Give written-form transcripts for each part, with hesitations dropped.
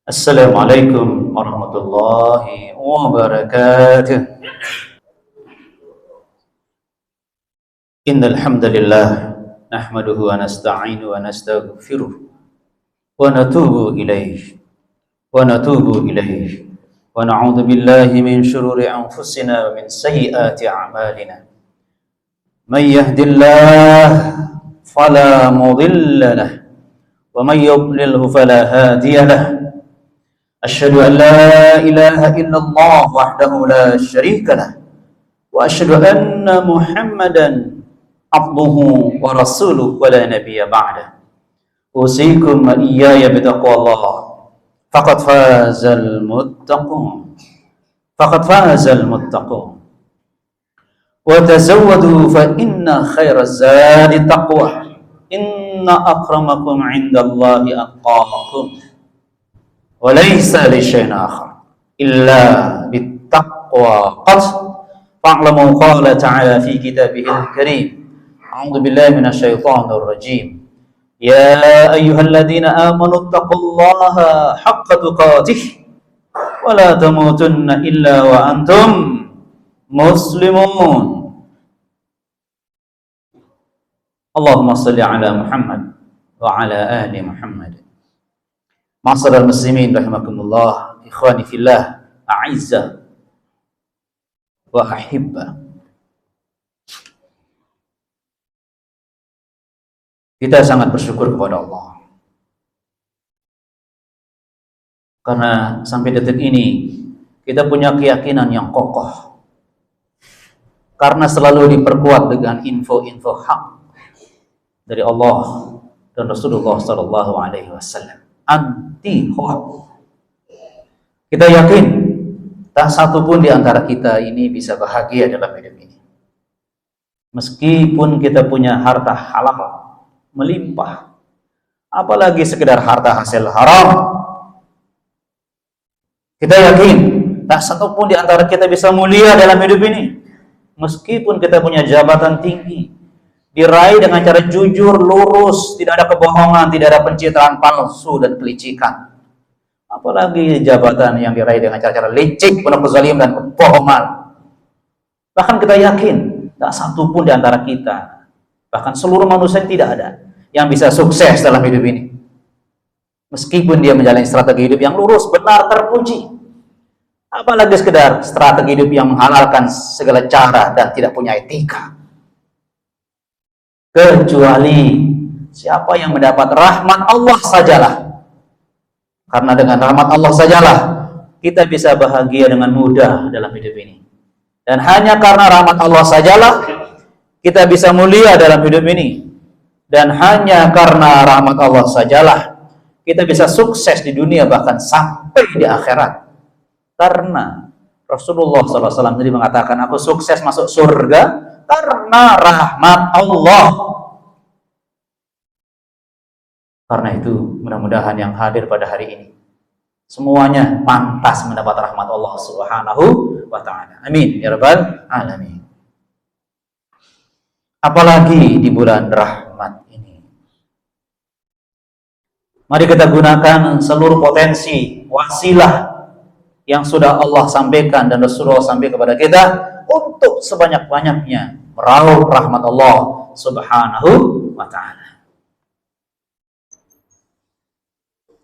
Assalamualaikum warahmatullahi wabarakatuh. Innal hamdalillah nahmaduhu wa nasta'inu wa nastaghfiruh wa natubu ilaihi wa na'udzu billahi min shururi anfusina wa min sayyiati a'malina. May yahdihillahu fala mudilla lahu wa may yudlilhu fala hadiya lahu. أشهد أن لا إله إلا الله وحده لا شريك له وأشهد أن محمدا عبده ورسوله ولا نبي بعده أوصيكم وإياي بتقوى الله فقد فاز المتقون وتزودوا فإن خير الزاد التقوى إن أكرمكم عند الله أتقاكم وليس لشيء آخر إلا بالتقوى قد فاعلموا قال تعالى في كتابه الكريم أعوذ بالله من الشيطان الرجيم يا أيها الذين آمنوا اتقوا الله حق تقاته ولا تموتن إلا وأنتم مسلمون اللهم صل على محمد وعلى آل محمد. Ma'asyiral muslimin rahimakumullah, ikhwani fillah, a'izza wa ahibba. Kita sangat bersyukur kepada Allah karena sampai detik ini kita punya keyakinan yang kokoh karena selalu diperkuat dengan info-info hak dari Allah dan Rasulullah sallallahu alaihi wasallam. Anti hoax. Kita yakin tak satu pun di antara kita ini bisa bahagia dalam hidup ini. Meskipun kita punya harta halal melimpah, apalagi sekedar harta hasil haram. Kita yakin tak satu pun di antara kita bisa mulia dalam hidup ini. Meskipun kita punya jabatan tinggi, diraih dengan cara jujur, lurus, tidak ada kebohongan, tidak ada pencitraan palsu dan kelicikan. Apalagi jabatan yang diraih dengan cara-cara licik, penuh kezaliman dan kebohongan. Bahkan kita yakin, tak satu pun di antara kita, bahkan seluruh manusia tidak ada yang bisa sukses dalam hidup ini. Meskipun dia menjalani strategi hidup yang lurus, benar, terpuji. Apalagi sekedar strategi hidup yang menghalalkan segala cara dan tidak punya etika. Kecuali siapa yang mendapat rahmat Allah sajalah. Karena dengan rahmat Allah sajalah kita bisa bahagia dengan mudah dalam hidup ini. Dan hanya karena rahmat Allah sajalah kita bisa mulia dalam hidup ini. Dan hanya karena rahmat Allah sajalah kita bisa sukses di dunia bahkan sampai di akhirat. Karena Rasulullah SAW tadi mengatakan, aku sukses masuk surga karena rahmat Allah. Karena itu mudah-mudahan yang hadir pada hari ini semuanya pantas mendapat rahmat Allah Subhanahu wa ta'ala. Amin ya rabbal alamin. Apalagi di bulan rahmat ini. Mari kita gunakan seluruh potensi wasilah yang sudah Allah sampaikan dan Rasulullah sampaikan kepada kita untuk sebanyak-banyaknya meraup rahmat Allah Subhanahu wa ta'ala.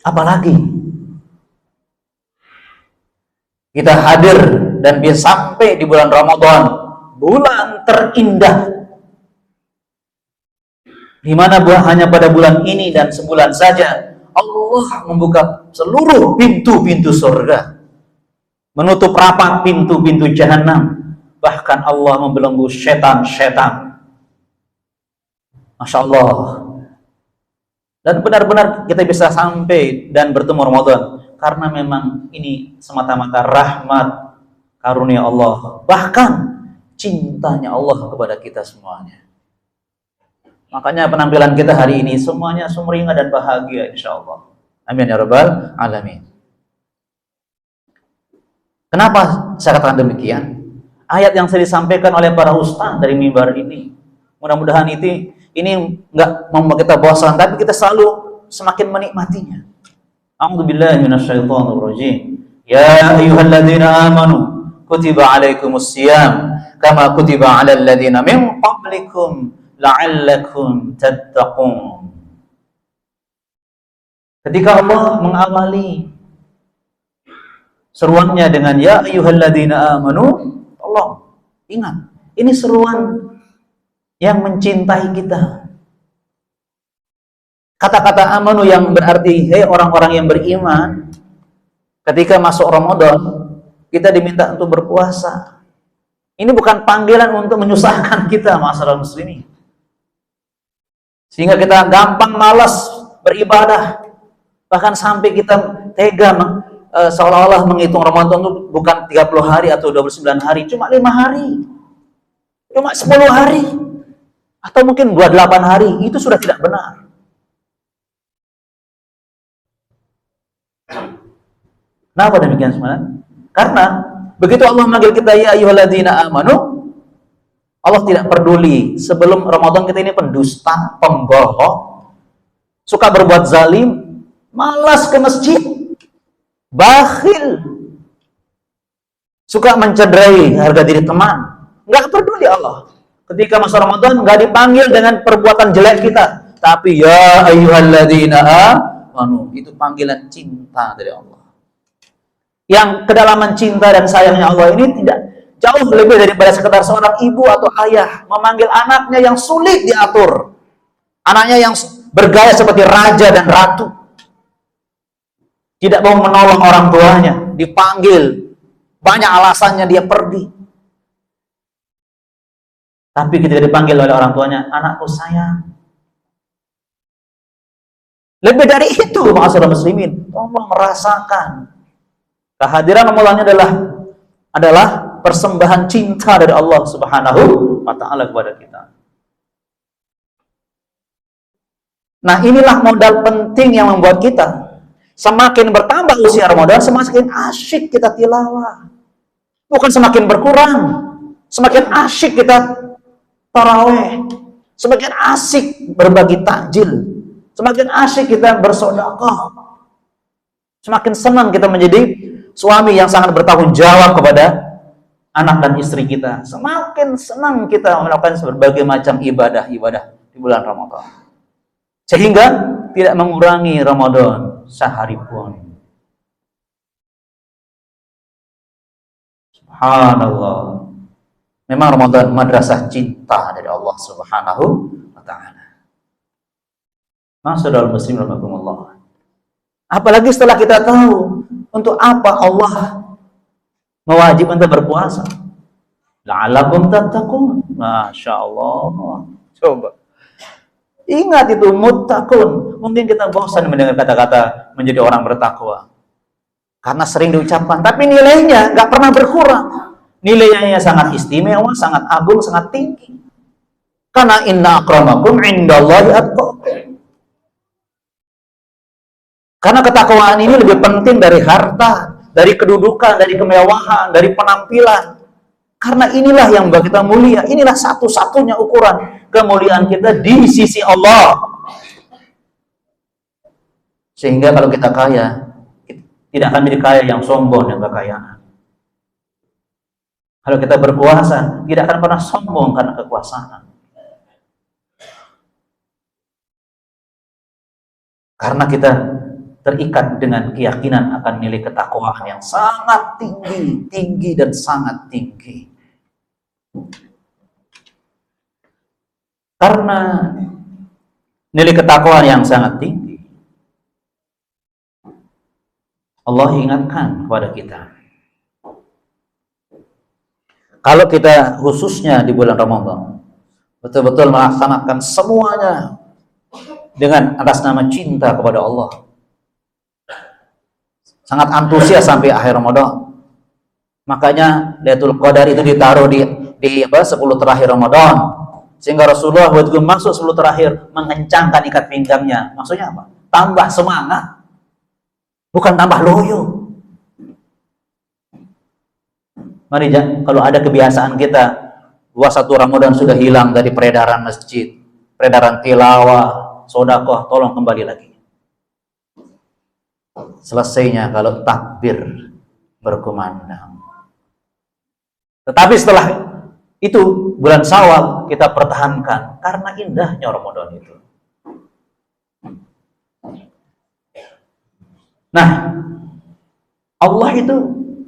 Apalagi kita hadir dan bisa sampai di bulan Ramadan, bulan terindah, di mana hanya pada bulan ini dan sebulan saja Allah membuka seluruh pintu-pintu surga, menutup rapat pintu-pintu jahanam, bahkan Allah membelenggu setan-setan. Masya Allah. Dan benar-benar kita bisa sampai dan bertemu Ramadan karena memang ini semata-mata rahmat karunia Allah, bahkan cintanya Allah kepada kita semuanya. Makanya penampilan kita hari ini semuanya sumringah dan bahagia insyaallah. Amin ya rabbal alamin. Kenapa saya katakan demikian? Ayat yang saya disampaikan oleh para ustaz dari mimbar ini, mudah-mudahan ini nggak membuat kita bosan, tapi kita selalu semakin menikmatinya. A'udzu billahi minasyaitonir rajim. Ya ayyuhalladzina amanu kutiba alaikumus syiyam kama kutiba alal ladzina min qablikum la'allakum tattaqun. Ketika Allah mengawali seruannya dengan ya ayyuhalladzina amanu, tolong ingat, ini seruan yang mencintai kita. Kata-kata amanu yang berarti hei orang-orang yang beriman, ketika masuk Ramadan kita diminta untuk berpuasa. Ini bukan panggilan untuk menyusahkan kita, masyarakat muslimin, sehingga kita gampang malas beribadah, bahkan sampai kita tega seolah-olah menghitung Ramadan itu bukan 30 hari atau 29 hari, cuma 5 hari, cuma 10 hari, atau mungkin 28 hari. Itu sudah tidak benar. Kenapa demikian sebenarnya? Karena begitu Allah memanggil kita ya ayyuhalladzina amanu, Allah tidak peduli sebelum Ramadan kita ini pendusta, pembohong, suka berbuat zalim, malas ke masjid, bakhil, suka mencederai harga diri teman. Nggak peduli Allah. Ketika masa Ramadan nggak dipanggil dengan perbuatan jelek kita, tapi ya ayyuhalladzina amanu, itu panggilan cinta dari Allah. Yang kedalaman cinta dan sayangnya Allah ini tidak jauh lebih daripada sekedar seorang ibu atau ayah memanggil anaknya yang sulit diatur, anaknya yang bergaya seperti raja dan ratu, tidak mau menolong orang tuanya, dipanggil, banyak alasannya dia pergi. Tapi ketika dipanggil oleh orang tuanya, anakku sayang. Lebih dari itu, masyarakat muslimin, tolong merasakan kehadiran Ramadhan adalah persembahan cinta dari Allah Subhanahu wa Ta'ala kepada kita. Nah, inilah modal penting yang membuat kita semakin bertambah usia Ramadan, semakin asyik kita tilawah. Bukan semakin berkurang, semakin asyik kita taraweh, semakin asyik berbagi takjil, semakin asyik kita bersedekah, semakin senang kita menjadi suami yang sangat bertanggung jawab kepada anak dan istri kita. Semakin senang kita melakukan berbagai macam ibadah-ibadah di bulan Ramadan, sehingga tidak mengurangi Ramadan sehari pun. Subhanallah. Memang Ramadan madrasah cinta dari Allah Subhanahu wa Ta'ala. Ma'asyiral muslimin rahimakumullah. Apalagi setelah kita tahu untuk apa Allah mewajibkan kita berpuasa. La'allakum tattaqun. Masya Allah. Coba. Ingat itu, muttaqun. Mungkin kita bosan mendengar kata-kata menjadi orang bertakwa, karena sering diucapkan, tapi nilainya nggak pernah berkurang. Nilainya sangat istimewa, sangat agung, sangat tinggi. Karena inna akramakum indallahi atqakum. Karena ketakwaan ini lebih penting dari harta, dari kedudukan, dari kemewahan, dari penampilan. Karena inilah yang membuat kita mulia. Inilah satu-satunya ukuran kemuliaan kita di sisi Allah. Sehingga kalau kita kaya, tidak akan menjadi kaya yang sombong dan kekayaan. Kalau kita berkuasa, tidak akan pernah sombong karena kekuasaan. Karena kita terikat dengan keyakinan akan nilai ketakwaan yang sangat tinggi, tinggi dan sangat tinggi. Karena nilai ketakwaan yang sangat tinggi, Allah ingatkan kepada kita, kalau kita khususnya di bulan Ramadan betul-betul melaksanakan semuanya dengan atas nama cinta kepada Allah, sangat antusias sampai akhir Ramadan. Makanya Lailatul Qadar itu ditaruh di 10 terakhir Ramadan, sehingga Rasulullah waktu masuk 10 terakhir mengencangkan ikat pinggangnya. Maksudnya apa? Tambah semangat, bukan tambah loyo. Mari, kalau ada kebiasaan kita 21 Ramadan sudah hilang dari peredaran masjid, peredaran tilawah, sedekah, tolong kembali lagi. selesainya kalau takbir berkumandang. Tetapi setelah itu bulan Syawal kita pertahankan karena indahnya Ramadan itu. Nah, Allah itu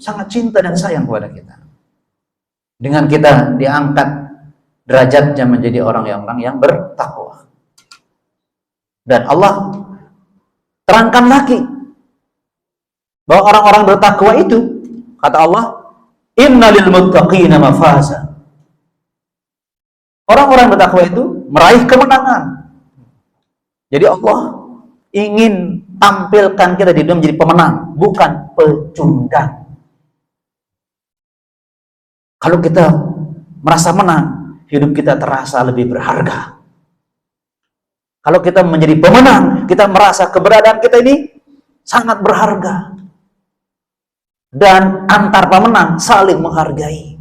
sangat cinta dan sayang kepada kita. Dengan kita diangkat derajatnya menjadi orang yang bertakwa. Dan Allah terangkan lagi bahwa orang-orang bertakwa itu, kata Allah, innalil muttaqina mafaza. Orang-orang bertakwa itu meraih kemenangan. Jadi Allah ingin tampilkan kita di dunia menjadi pemenang, bukan pecundang. Kalau kita merasa menang, hidup kita terasa lebih berharga. Kalau kita menjadi pemenang, kita merasa keberadaan kita ini sangat berharga. Dan antar pemenang saling menghargai.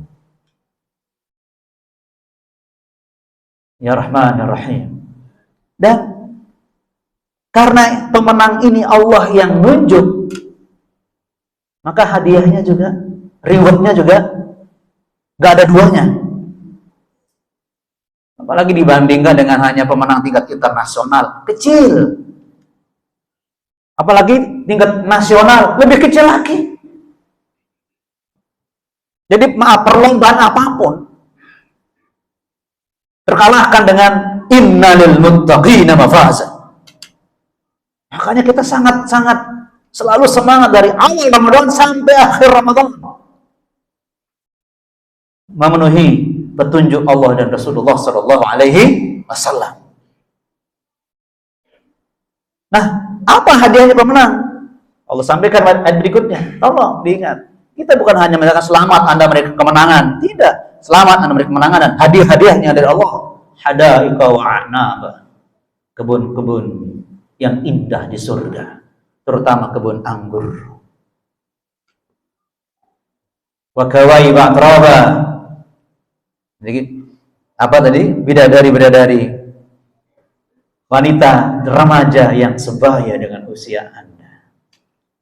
Ya Rahman, Ya Rahim. Dan karena pemenang ini Allah yang nunjuk, maka hadiahnya juga, rewardnya juga gak ada duanya. Apalagi dibandingkan dengan hanya pemenang tingkat internasional, kecil. Apalagi tingkat nasional, lebih kecil lagi. Jadi maaf, perlombaan apapun terkalahkan dengan innalil muttaqina mafaza. Makanya kita sangat-sangat selalu semangat dari awal Ramadan sampai akhir Ramadan memenuhi petunjuk Allah dan Rasulullah Sallallahu Alaihi Wasallam. Nah, apa hadiahnya pemenang? Allah sampaikan ayat berikutnya. Tolong diingat. Kita bukan hanya mengatakan selamat Anda meraih kemenangan. Tidak. Selamat Anda meraih kemenangan dan hadiah-hadiahnya dari Allah. Hadaika wa a'naba. Kebun-kebun yang indah di surga. Terutama kebun anggur. Wa kawaiba atraba. Jadi, apa tadi? Bidadari-bidadari. Wanita remaja yang sebaya dengan usia Anda.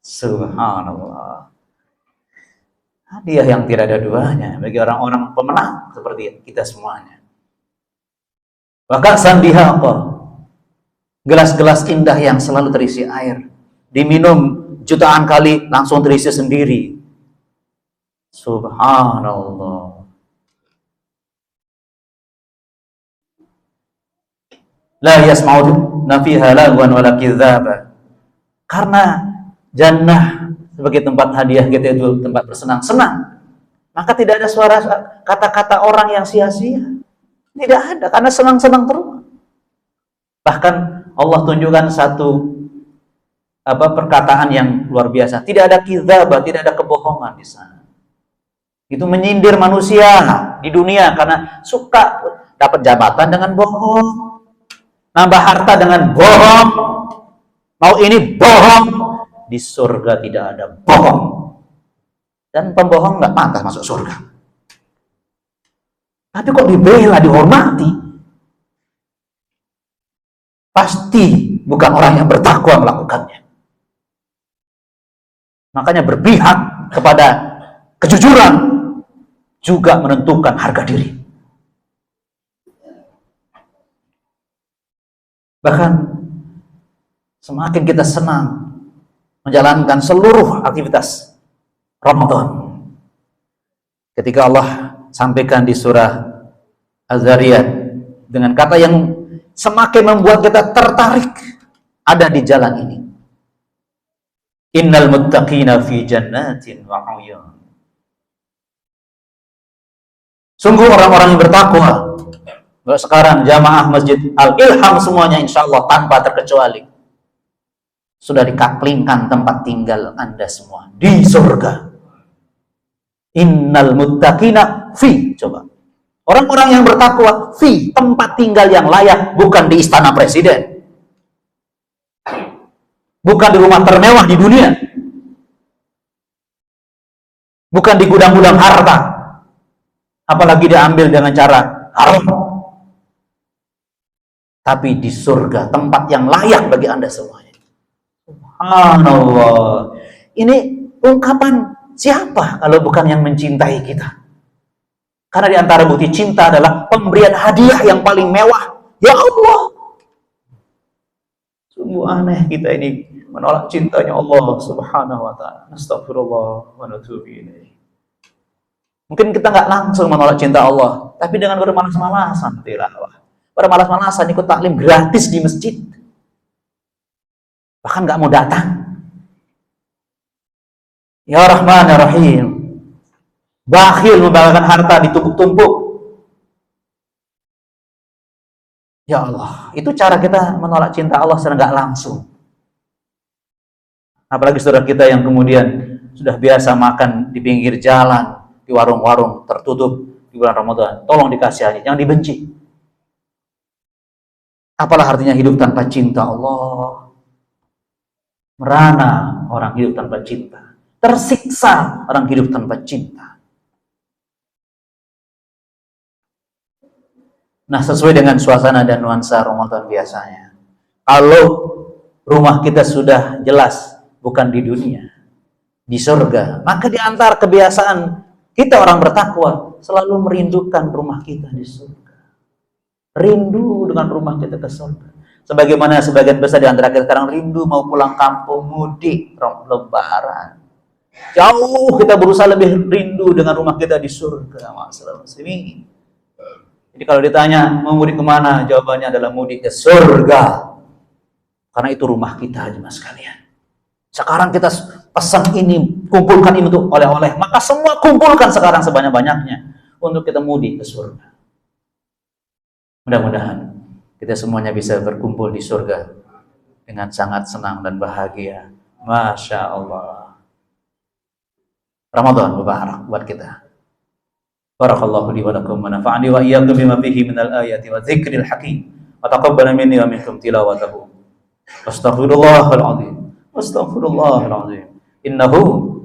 Subhanallah. Hadiah yang tidak ada duanya bagi orang-orang pemenang seperti kita semuanya. Bahkan sandiha apa? Gelas-gelas indah yang selalu terisi air. Diminum jutaan kali langsung terisi sendiri. Subhanallah. La yasma'una fiha lagwan wala kidzaba. Karena jannah sebagai tempat hadiah kita itu tempat bersenang-senang, maka tidak ada suara kata-kata orang yang sia-sia. Tidak ada, karena senang-senang terus. Bahkan Allah tunjukkan satu perkataan yang luar biasa. Tidak ada kidzabah, tidak ada kebohongan di sana. Itu menyindir manusia di dunia karena suka dapat jabatan dengan bohong, nambah harta dengan bohong, mau ini bohong. Di surga tidak ada bohong. Dan pembohong nggak pantas masuk surga. Tapi kok dibela, dihormati? Pasti bukan orang yang bertakwa melakukannya. Makanya berpihak kepada kejujuran juga menentukan harga diri. Bahkan semakin kita senang menjalankan seluruh aktivitas Ramadan, ketika Allah sampaikan di surah Az-Zariyat dengan kata yang semakin membuat kita tertarik ada di jalan ini. Innal muttaqina fi jannatin wa 'uyun. Sungguh orang-orang yang bertakwa. Sekarang jamaah Masjid Al-Ilham semuanya insyaallah tanpa terkecuali sudah dikaplingkan tempat tinggal Anda semua di surga. Innal muttaqina fi, coba. Orang-orang yang bertakwa fi, tempat tinggal yang layak, bukan di istana presiden. Bukan di rumah termewah di dunia. Bukan di gudang-gudang harta. Apalagi diambil dengan cara haram. Tapi di surga, tempat yang layak bagi Anda semuanya. Subhanallah. Ini ungkapan siapa kalau bukan yang mencintai kita? Karena di antara bukti cinta adalah pemberian hadiah yang paling mewah. Ya Allah. Sungguh aneh kita ini menolak cintanya Allah Subhanahu wa taala. Astagfirullah wa natubu ilaih. Mungkin kita nggak langsung menolak cinta Allah, tapi dengan bermalas-malasan tilawah. Bermalas-malasan ikut taklim gratis di masjid. Bahkan nggak mau datang. Ya Rahman ya Rahim. Bakhil membanggakan harta ditumpuk-tumpuk. Ya Allah, itu cara kita menolak cinta Allah secara nggak langsung. Apalagi saudara kita yang kemudian sudah biasa makan di pinggir jalan, di warung-warung tertutup di bulan Ramadan. Tolong dikasihani, jangan dibenci. Apalah artinya hidup tanpa cinta Allah? Merana orang hidup tanpa cinta. Tersiksa orang hidup tanpa cinta. Nah, sesuai dengan suasana dan nuansa Ramadan biasanya. Kalau rumah kita sudah jelas bukan di dunia, di surga, maka di antara kebiasaan kita orang bertakwa selalu merindukan rumah kita di surga. Rindu dengan rumah kita ke surga. Sebagaimana sebagian besar di antara kita sekarang rindu mau pulang kampung, mudik, lebaran. Jauh kita berusaha lebih rindu dengan rumah kita di surga. Masalah muslimin. Jadi kalau ditanya mau mudik kemana, jawabannya adalah mudik ke surga. Karena itu rumah kita jemaah sekalian. Sekarang kita pesan ini, kumpulkan ini untuk oleh-oleh. Maka semua kumpulkan sekarang sebanyak-banyaknya untuk kita mudik ke surga. Mudah-mudahan kita semuanya bisa berkumpul di surga dengan sangat senang dan bahagia. Masya Allah. Ramadan mubarak buat kita. Barakallahu li wa lakum wa nafa'ani wa iyyakum bima fihi minal ayati wa dzikril hakim. Wa taqabbal minni wa minkum tilawatahu. Astaghfirullahal azim. Astaghfirullahal azim. Innahu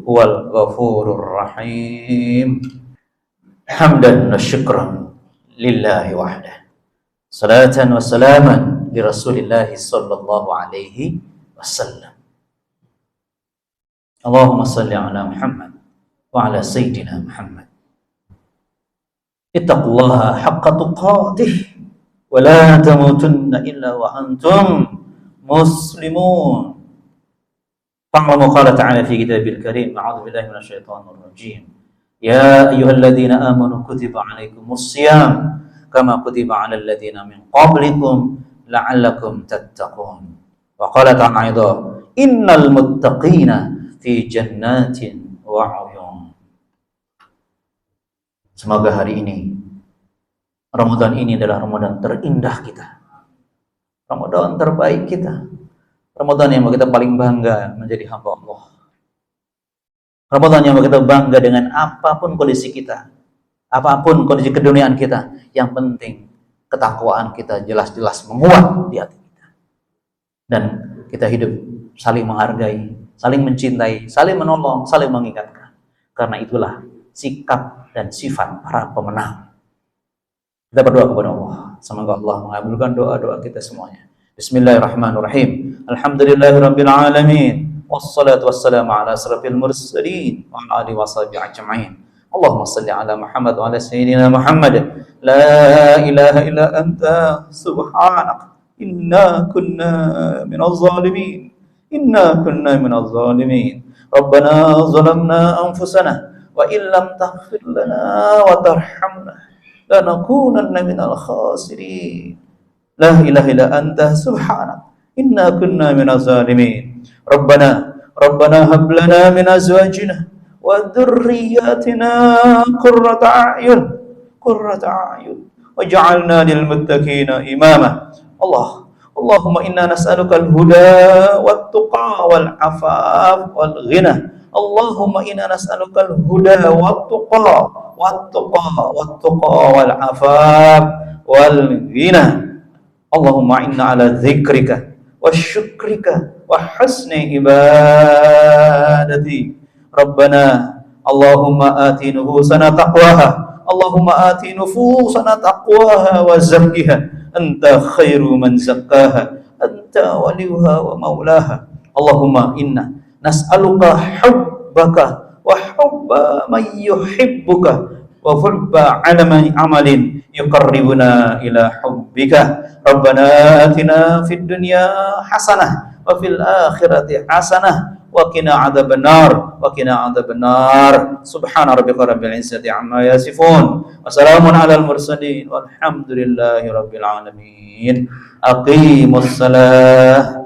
huwal ghafurur rahim. Hamdan wa syukran lillahi wahdah. Salatan wa salaman li Rasulillah sallallahu alaihi wasallam. Allahumma salli ala Muhammad wa ala sayyidina Muhammad. Ittaqullaha haqqa tuqatih wa la tamutunna illa wa antum muslimun. Fa'lamu qala ta'ala fi kitabil karim, a'udzu billahi minasy syaithanir rajim. Ya ayyuhalladzina amanu kutiba 'alaikumus shiyam kama kutiba 'alal ladzina min qablikum la'allakum tattaqun. Wa qala ta'ala innal muttaqina fi jannatin wa 'uyun. Semoga hari ini, Ramadan ini adalah Ramadan terindah kita. Ramadan terbaik kita. Ramadan yang kita paling bangga menjadi hamba Allah. Ramadan yang kita bangga dengan apapun kondisi kita. Apapun kondisi keduniaan kita. Yang penting ketakwaan kita jelas-jelas menguat di hati kita. Dan kita hidup saling menghargai, saling mencintai, saling menolong, saling mengingatkan. Karena itulah sikap dan sifat para pemenang. Kita berdoa kepada Allah. Semoga Allah mengabulkan doa-doa kita semuanya. Bismillahirrahmanirrahim. Alhamdulillahirabbil alamin. Wassalatu wassalamu ala asrafil mursalin wa ala alihi washabihi ajma'in. Allahumma shalli ala Muhammad wa ala sayyidina Muhammad. La ilaha illa anta subhanaka inna kunna minaz zalimin. Inna kunna minaz zalimin. Rabbana zalamna anfusana wa illam taghfir lana wa tarhamna lanakunanna minal khasirin. La ilaha illa anta subhanak inna kunna minaz zalimin. Rabbana hab lana min azwajina wa dhurriyyatina qurrata a'yun waj'alna lil muttaqina imama. Allahumma inna nas'aluka al-huda wat tuqa wal afaf wal ghina. Allahumma inna nas'aluka al-huda wat-tuqa wal afaf wal ghina. Allahumma inna ala dzikrika wa syukrika wa husni ibadati. Rabbana Allahumma ati nufusana taqwaha. Allahumma ati nufusana taqwaha wa zakkiha anta khairu man zakkaha anta waliyuha wa maulaha. Allahumma inna nas'aluka hubbaka wa hubba man yuhibbuka wa hubba amalin yuqarribuna ila hubbika. Rabbana atina fid dunya hasanah wa fil akhirati hasanah wa qina adzabannar. Subhana rabbika rabbil izzati amma yasifun wa salamun alal mursalin walhamdulillahi rabbil alamin. Aqimus salah.